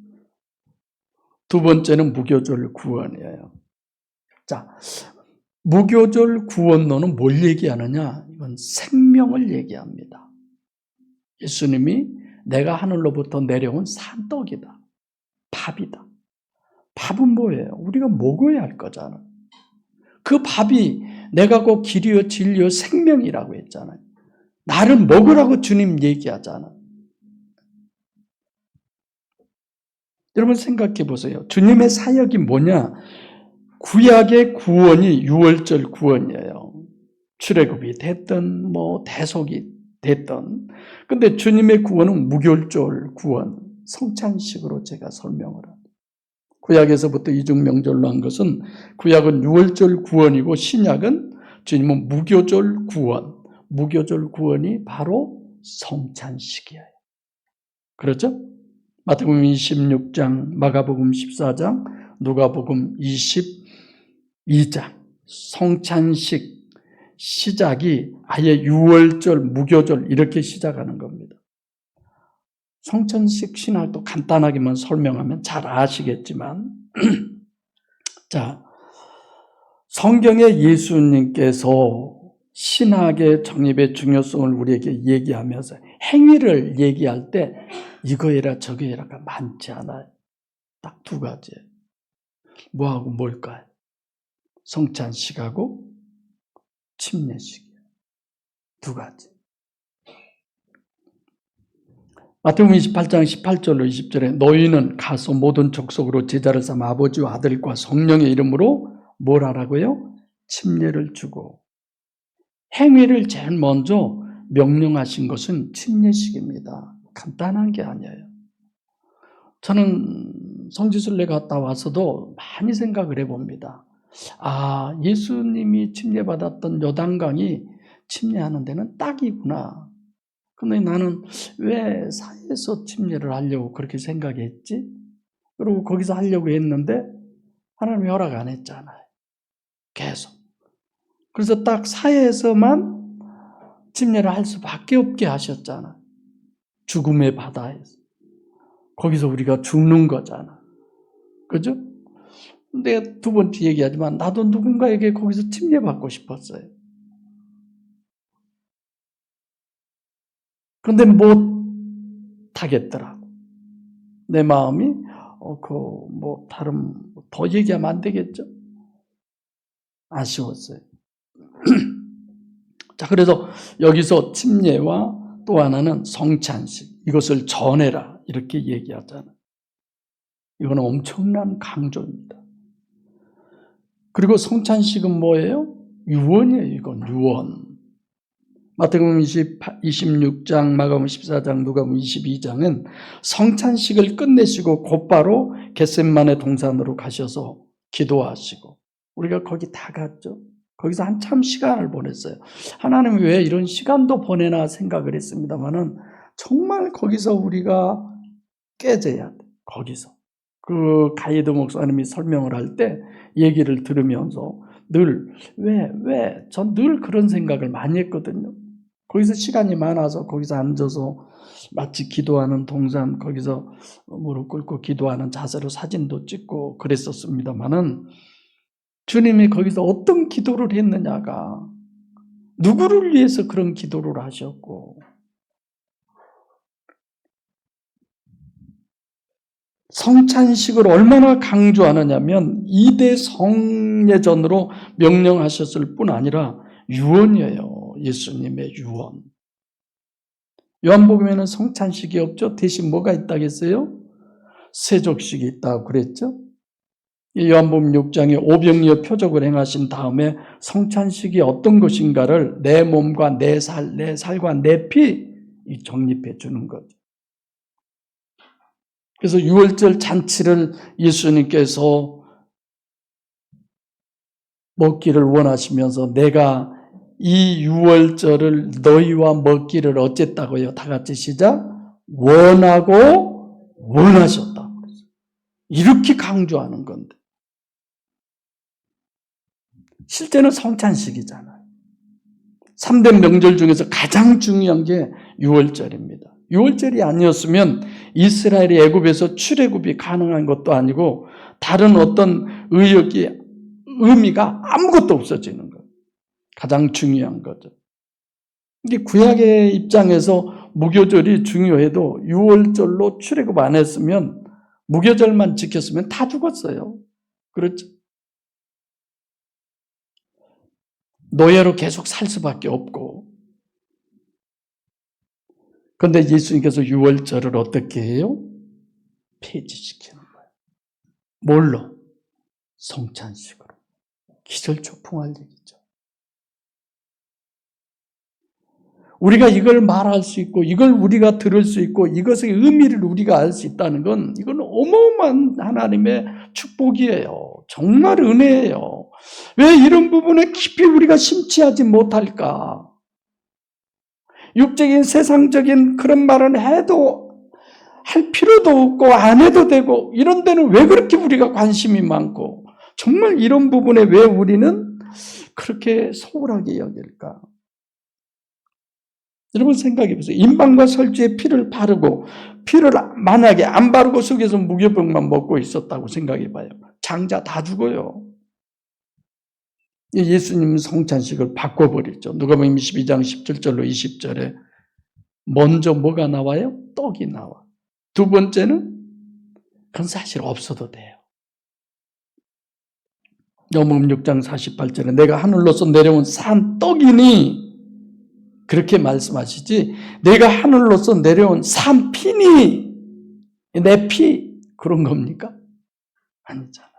두 번째는 무교절 구원이에요. 자, 무교절 구원론은 뭘 얘기하느냐? 이건 생명을 얘기합니다. 예수님이 내가 하늘로부터 내려온 산떡이다. 밥이다. 밥은 뭐예요? 우리가 먹어야 할 거잖아. 그 밥이 내가 곧 길이요 진리요 생명이라고 했잖아요. 나를 먹으라고 주님 얘기하잖아. 여러분 생각해 보세요. 주님의 사역이 뭐냐? 구약의 구원이 유월절 구원이에요. 출애굽이 됐든 대속이 됐든. 근데 주님의 구원은 무교절 구원, 성찬식으로 제가 설명을 합니다. 구약에서부터 이중 명절로 한 것은 구약은 유월절 구원이고 신약은 주님은 무교절 구원. 무교절 구원이 바로 성찬식이에요. 그렇죠? 마태복음 26장, 마가복음 14장, 누가복음 22장 성찬식 시작이 아예 유월절, 무교절 이렇게 시작하는 겁니다. 성찬식 신학도 간단하게만 설명하면 잘 아시겠지만 자, 성경의 예수님께서 신학의 정립의 중요성을 우리에게 얘기하면서 행위를 얘기할 때 이거 해라 저거 해라가 많지 않아요. 딱 두 가지예요. 뭐하고 뭘까요? 성찬식하고 침례식이에요. 두 가지. 마태복음 28장 18절로 20절에 너희는 가서 모든 족속으로 제자를 삼아 아버지와 아들과 성령의 이름으로 뭘 하라고요? 침례를 주고. 행위를 제일 먼저 명령하신 것은 침례식입니다. 간단한 게 아니에요. 저는 성지순례 갔다 와서도 많이 생각을 해봅니다. 아, 예수님이 침례받았던 요단강이 침례하는 데는 딱이구나. 근데 나는 왜 사회에서 침례를 하려고 그렇게 생각했지? 그리고 거기서 하려고 했는데 하나님이 허락 안 했잖아요. 계속. 그래서 딱 사회에서만 침례를 할 수밖에 없게 하셨잖아. 죽음의 바다에서. 거기서 우리가 죽는 거잖아. 그죠? 내가 두 번째 얘기하지만 나도 누군가에게 거기서 침례받고 싶었어요. 그런데 못 하겠더라고. 내 마음이 다른 더 얘기하면 안 되겠죠? 아쉬웠어요. 자, 그래서 여기서 침례와 또 하나는 성찬식, 이것을 전해라 이렇게 얘기하잖아요. 이건 엄청난 강조입니다. 그리고 성찬식은 뭐예요? 유언이에요. 이건 유언. 마태복음 26장, 마가복음 14장, 누가복음 22장은 성찬식을 끝내시고 곧바로 겟셋마네 동산으로 가셔서 기도하시고, 우리가 거기 다 갔죠. 거기서 한참 시간을 보냈어요. 하나님이 왜 이런 시간도 보내나 생각을 했습니다만은 정말 거기서 우리가 깨져야 돼. 거기서 그 가이드 목사님이 설명을 할 때 얘기를 들으면서 전 늘 그런 생각을 많이 했거든요. 거기서 시간이 많아서 거기서 앉아서 마치 기도하는 동산, 거기서 무릎 꿇고 기도하는 자세로 사진도 찍고 그랬었습니다만은, 주님이 거기서 어떤 기도를 했느냐가, 누구를 위해서 그런 기도를 하셨고, 성찬식을 얼마나 강조하느냐면 2대 성례전으로 명령하셨을 뿐 아니라 유언이에요. 예수님의 유언. 요한복음에는 성찬식이 없죠. 대신 뭐가 있다겠어요? 세족식이 있다고 그랬죠. 요한복음 6장에 오병이어 표적을 행하신 다음에 성찬식이 어떤 것인가를 내 몸과 내 살과 내 피 정립해 주는 거죠. 그래서 유월절 잔치를 예수님께서 먹기를 원하시면서 내가 이 유월절을 너희와 먹기를 어쨌다고요? 다 같이 시작. 원하고 원하셨다. 이렇게 강조하는 건데. 실제는 성찬식이잖아요. 3대 명절 중에서 가장 중요한 게 유월절입니다. 유월절이 아니었으면 이스라엘이 애굽에서 출애굽이 가능한 것도 아니고 다른 어떤 의미가 아무것도 없어지는 거예요. 가장 중요한 거죠. 이게 구약의 입장에서 무교절이 중요해도 유월절로 출애굽 안 했으면, 무교절만 지켰으면 다 죽었어요. 그렇죠? 노예로 계속 살 수밖에 없고. 그런데 예수님께서 유월절을 어떻게 해요? 폐지시키는 거예요. 뭘로? 성찬식으로. 기절초풍할 얘기죠. 우리가 이걸 말할 수 있고, 이걸 우리가 들을 수 있고, 이것의 의미를 우리가 알 수 있다는 건, 이건 어마어마한 하나님의 축복이에요. 정말 은혜예요. 왜 이런 부분에 깊이 우리가 심취하지 못할까? 육적인 세상적인 그런 말은 해도 할 필요도 없고 안 해도 되고, 이런 데는 왜 그렇게 우리가 관심이 많고, 정말 이런 부분에 왜 우리는 그렇게 소홀하게 여길까? 여러분 생각해 보세요. 임방과 설주에 피를 바르고, 피를 만약에 안 바르고 속에서 무교병만 먹고 있었다고 생각해 봐요. 장자 다 죽어요. 예수님은 성찬식을 바꿔버렸죠. 누가복음 22장 17절로 20절에 먼저 뭐가 나와요? 떡이 나와. 두 번째는 그건 사실 없어도 돼요. 요한복음 6장 48절에 내가 하늘로서 내려온 산 떡이니, 그렇게 말씀하시지, 내가 하늘로서 내려온 산 피니, 내 피, 그런 겁니까? 아니잖아요.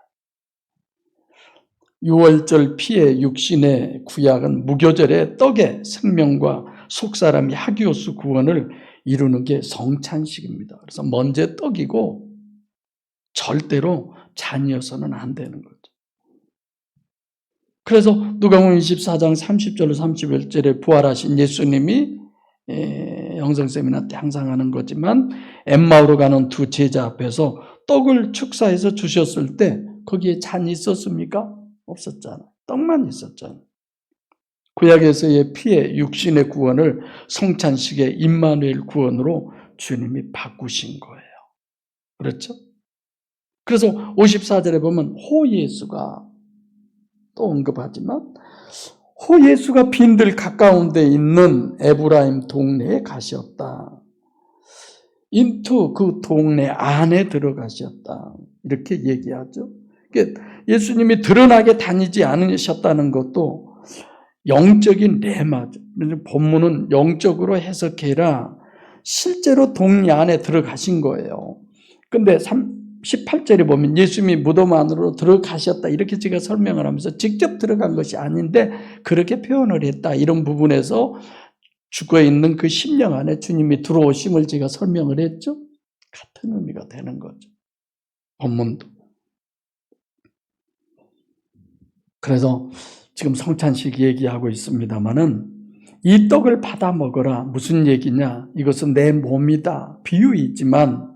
유월절 피의 육신의 구약은 무교절의 떡의 생명과 속사람이 하기오스 구원을 이루는 게 성찬식입니다. 그래서 먼저 떡이고 절대로 잔이어서는 안 되는 거죠. 그래서 누가복음 24장 30절로 31절에 부활하신 예수님이 영성세미나 때 항상 하는 거지만 엠마오로 가는 두 제자 앞에서 떡을 축사해서 주셨을 때 거기에 잔이 있었습니까? 없었잖아요. 떡만 있었잖아요. 구약에서의 피의 육신의 구원을 성찬식의 임마누엘 구원으로 주님이 바꾸신 거예요. 그렇죠? 그래서 54절에 보면 호예수가 또 언급하지만, 호 예수가 빈들 가까운 데 있는 에브라임 동네에 가셨다. 인투 그 동네 안에 들어가셨다. 이렇게 얘기하죠. 그러니까 예수님이 드러나게 다니지 않으셨다는 것도 영적인 레마죠. 본문은 영적으로 해석해라. 실제로 동네 안에 들어가신 거예요. 근데 18절에 보면 예수님이 무덤 안으로 들어가셨다 이렇게 제가 설명을 하면서 직접 들어간 것이 아닌데 그렇게 표현을 했다. 이런 부분에서 죽어있는 그 심령 안에 주님이 들어오심을 제가 설명을 했죠. 같은 의미가 되는 거죠. 본문도. 그래서 지금 성찬식 얘기하고 있습니다마는 이 떡을 받아 먹어라. 무슨 얘기냐? 이것은 내 몸이다. 비유이지만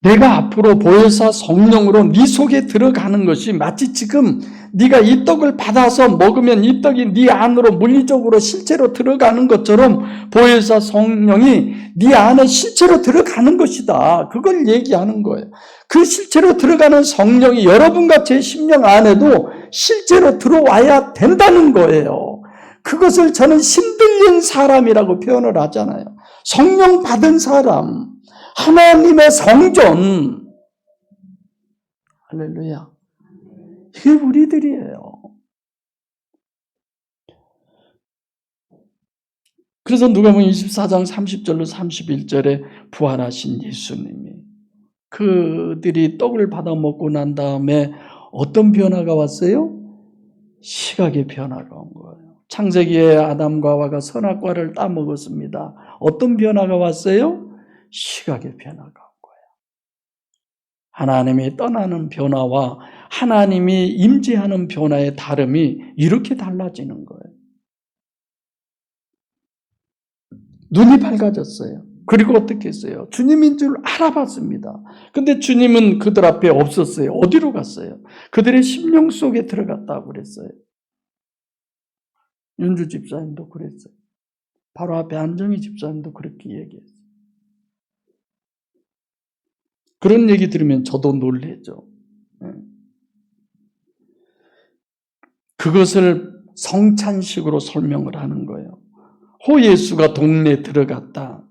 내가 앞으로 보혜사 성령으로 네 속에 들어가는 것이 마치 지금 네가 이 떡을 받아서 먹으면 이 떡이 네 안으로 물리적으로 실제로 들어가는 것처럼 보혜사 성령이 네 안에 실제로 들어가는 것이다. 그걸 얘기하는 거예요. 그 실제로 들어가는 성령이 여러분과 제 심령 안에도 실제로 들어와야 된다는 거예요. 그것을 저는 신들린 사람이라고 표현을 하잖아요. 성령 받은 사람, 하나님의 성전. 할렐루야. 이게 우리들이에요. 그래서 누가복음 24장 30절로 31절에 부활하신 예수님이 그들이 떡을 받아 먹고 난 다음에 어떤 변화가 왔어요? 시각의 변화가 온 거예요. 창세기에 아담과 하와가 선악과를 따먹었습니다. 어떤 변화가 왔어요? 시각의 변화가 온 거예요. 하나님이 떠나는 변화와 하나님이 임재하는 변화의 다름이 이렇게 달라지는 거예요. 눈이 밝아졌어요. 그리고 어떻게 했어요? 주님인 줄 알아봤습니다. 근데 주님은 그들 앞에 없었어요. 어디로 갔어요? 그들의 심령 속에 들어갔다고 그랬어요. 윤주 집사님도 그랬어요. 바로 앞에 안정희 집사님도 그렇게 얘기했어요. 그런 얘기 들으면 저도 놀라죠. 그것을 성찬식으로 설명을 하는 거예요. 호 예수가 동네에 들어갔다.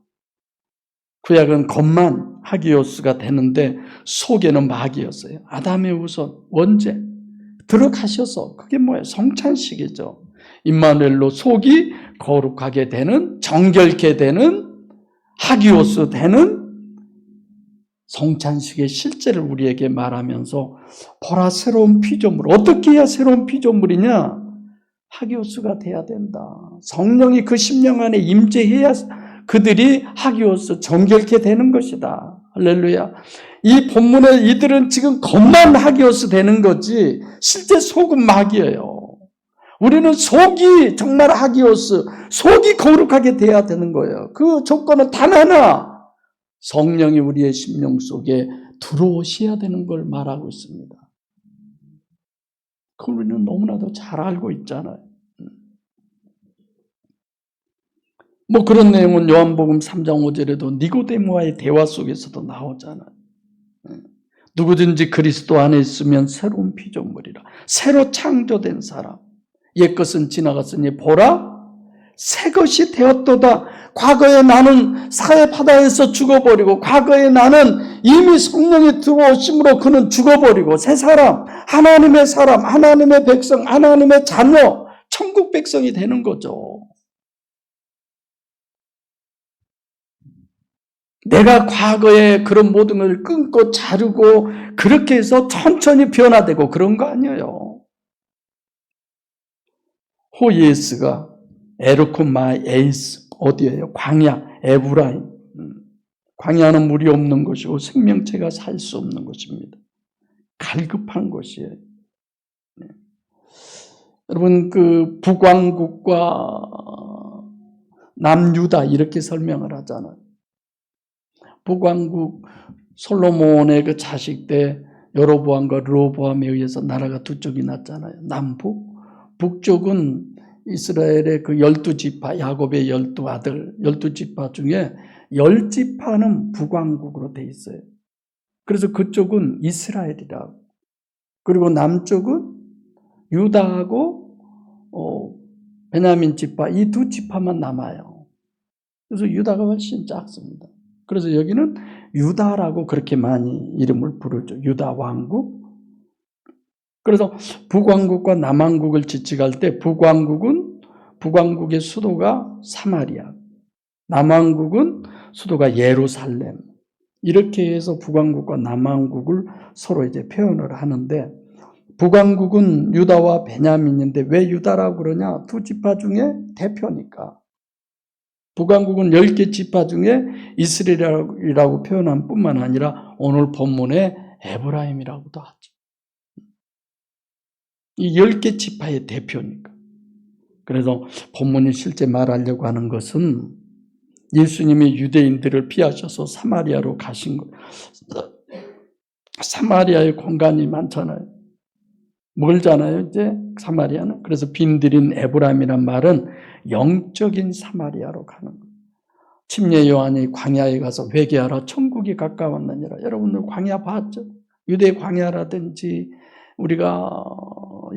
구약은 겉만 하기오스가 되는데 속에는 마귀였어요. 아담의 우선 원죄 들어가셔서 그게 뭐예요? 성찬식이죠. 임마누엘로 속이 거룩하게 되는, 정결케 되는, 하기오스 되는 성찬식의 실제를 우리에게 말하면서 보라 새로운 피조물. 어떻게 해야 새로운 피조물이냐? 하기오스가 돼야 된다. 성령이 그 심령 안에 임재해야 그들이 하기오스 정결케 되는 것이다. 할렐루야. 이 본문에 이들은 지금 겉만 하기오스 되는 거지 실제 속은 마귀예요. 우리는 속이 정말 하기오스, 속이 거룩하게 돼야 되는 거예요. 그 조건은 단 하나, 성령이 우리의 심령 속에 들어오셔야 되는 걸 말하고 있습니다. 그걸 우리는 너무나도 잘 알고 있잖아요. 뭐 그런 내용은 요한복음 3장 5절에도 니고데모와의 대화 속에서도 나오잖아요. 누구든지 그리스도 안에 있으면 새로운 피조물이라. 새로 창조된 사람. 옛것은 지나갔으니 보라 새 것이 되었도다. 과거에 나는 사회 바다에서 죽어버리고 과거에 나는 이미 성령이 들어오심으로 그는 죽어버리고 새 사람, 하나님의 백성, 하나님의 자녀, 천국 백성이 되는 거죠. 내가 과거에 그런 모든 걸 끊고 자르고 그렇게 해서 천천히 변화되고 그런 거 아니에요. 호 예스가 에르코마에이스 어디예요? 광야, 에브라임. 광야는 물이 없는 것이고 생명체가 살 수 없는 것입니다. 갈급한 것이에요. 네. 여러분 그 북왕국과 남유다 이렇게 설명을 하잖아요. 북왕국 솔로몬의 그 자식 때 여로보암과 르호보암에 의해서 나라가 두 쪽이 났잖아요. 남북. 북쪽은 이스라엘의 그 12지파, 야곱의 12아들, 12지파 중에 10지파는 북왕국으로 돼 있어요. 그래서 그쪽은 이스라엘이라고. 그리고 남쪽은 유다하고 베냐민 지파 이 두 지파만 남아요. 그래서 유다가 훨씬 작습니다. 그래서 여기는 유다라고 그렇게 많이 이름을 부르죠. 유다 왕국. 그래서 북왕국과 남왕국을 지칭할 때 북왕국의 수도가 사마리아, 남왕국은 수도가 예루살렘. 이렇게 해서 북왕국과 남왕국을 서로 이제 표현을 하는데, 북왕국은 유다와 베냐민인데 왜 유다라고 그러냐? 두 지파 중에 대표니까. 북왕국은 10개 지파 중에 이스라엘이라고 표현한 뿐만 아니라 오늘 본문에 에브라임이라고도 하죠. 이 10개 지파의 대표니까. 그래서 본문이 실제 말하려고 하는 것은 예수님이 유대인들을 피하셔서 사마리아로 가신 것. 사마리아의 공간이 많잖아요. 멀잖아요, 이제 사마리아는. 그래서 빈들인 에브라임이란 말은 영적인 사마리아로 가는 거예요. 침례 요한이 광야에 가서 회개하라 천국이 가까웠느니라. 여러분들 광야 봤죠? 유대 광야라든지 우리가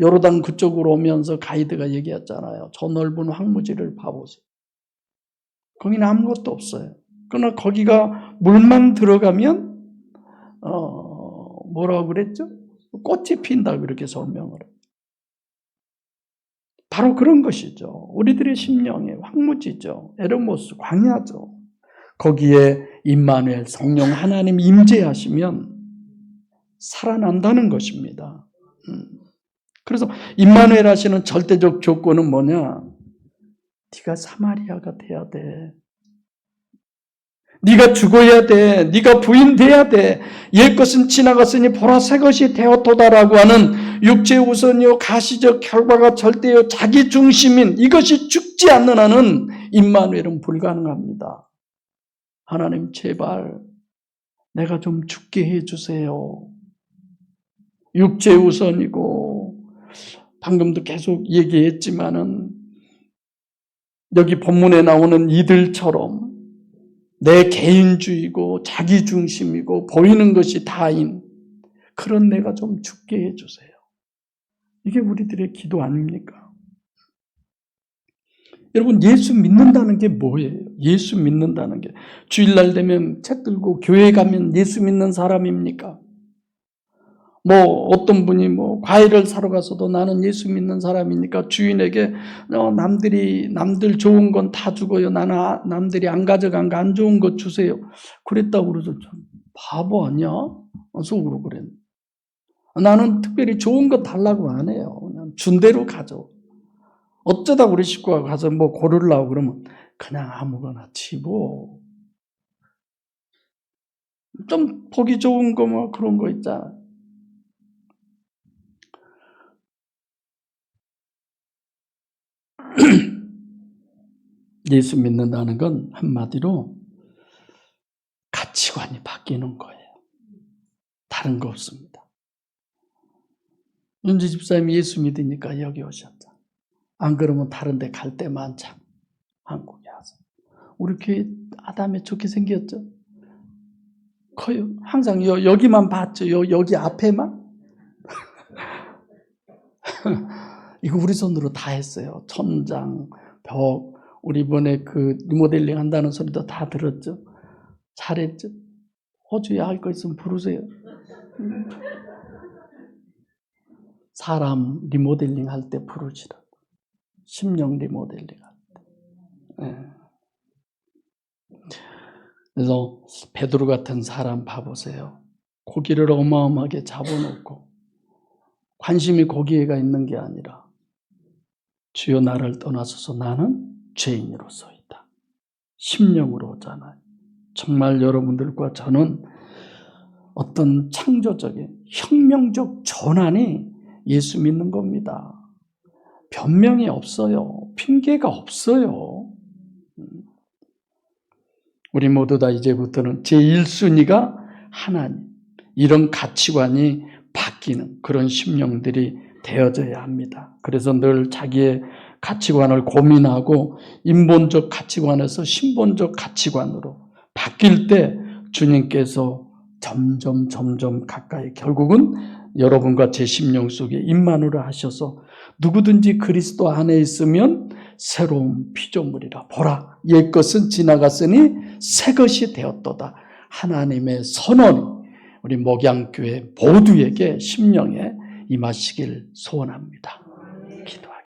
요르단 그쪽으로 오면서 가이드가 얘기했잖아요. 저 넓은 황무지를 봐보세요. 거기는 아무것도 없어요. 그러나 거기가 물만 들어가면 뭐라고 그랬죠? 꽃이 핀다 그렇게 설명을 해요. 바로 그런 것이죠. 우리들의 심령의 황무지죠. 에르모스 광야죠. 거기에 임마누엘 성령 하나님 임재하시면 살아난다는 것입니다. 그래서 임마누엘 하시는 절대적 조건은 뭐냐? 네가 사마리아가 돼야 돼. 네가 죽어야 돼. 네가 부인돼야 돼. 옛것은 지나갔으니 보라 새 것이 되었도다라고 하는 육체우선이요 가시적 결과가 절대요 자기중심인 이것이 죽지 않는 한은 임마누엘은 불가능합니다. 하나님 제발 내가 좀 죽게 해주세요. 육체우선이고 방금도 계속 얘기했지만은 여기 본문에 나오는 이들처럼 내 개인주의고 자기중심이고 보이는 것이 다인 그런 내가 좀 죽게 해주세요. 이게 우리들의 기도 아닙니까? 여러분 예수 믿는다는 게 뭐예요? 예수 믿는다는 게 주일날 되면 책 들고 교회 가면 예수 믿는 사람입니까? 뭐 어떤 분이 뭐 과일을 사러 가서도 나는 예수 믿는 사람이니까 주인에게 남들 좋은 건 다 주고요. 나는 남들이 안 가져간 거 안 좋은 것 주세요. 그랬다고 그래서 바보 아니야? 속으로 그랬는데. 나는 특별히 좋은 거 달라고 안 해요. 그냥 준 대로 가져. 어쩌다 우리 식구가 가서 뭐 고르려고 그러면 그냥 아무거나 집어. 좀 보기 좋은 거 뭐 그런 거 있잖아. 예수 믿는다는 건 한마디로 가치관이 바뀌는 거예요. 다른 거 없습니다. 윤지 집사님이 예수 믿으니까 여기 오셨죠. 안 그러면 다른 데 갈 때 많잖아. 한국에 와서. 우리 교회 아담에 좋게 생겼죠? 커요. 항상 여기만 봤죠. 여기 앞에만. 이거 우리 손으로 다 했어요. 천장, 벽, 우리 이번에 그 리모델링 한다는 소리도 다 들었죠. 잘했죠. 호주에 할 거 있으면 부르세요. 사람 리모델링 할 때 부르시라고. 심령 리모델링 할 때. 네. 그래서 베드로 같은 사람 봐보세요. 고기를 어마어마하게 잡아놓고 관심이 고기에가 있는 게 아니라 주여 나를 떠나소서 나는 죄인으로서이다. 심령으로 오잖아요. 정말 여러분들과 저는 어떤 창조적인 혁명적 전환이 예수 믿는 겁니다. 변명이 없어요. 핑계가 없어요. 우리 모두 다 이제부터는 제1순위가 하나님. 이런 가치관이 바뀌는 그런 심령들이 되어져야 합니다. 그래서 늘 자기의 가치관을 고민하고 인본적 가치관에서 신본적 가치관으로 바뀔 때 주님께서 점점 가까이 결국은 여러분과 제 심령 속에 임마누엘 하셔서 누구든지 그리스도 안에 있으면 새로운 피조물이라. 보라, 옛것은 지나갔으니 새것이 되었도다. 하나님의 선언이 우리 목양교회 모두에게 심령에 임하시길 소원합니다.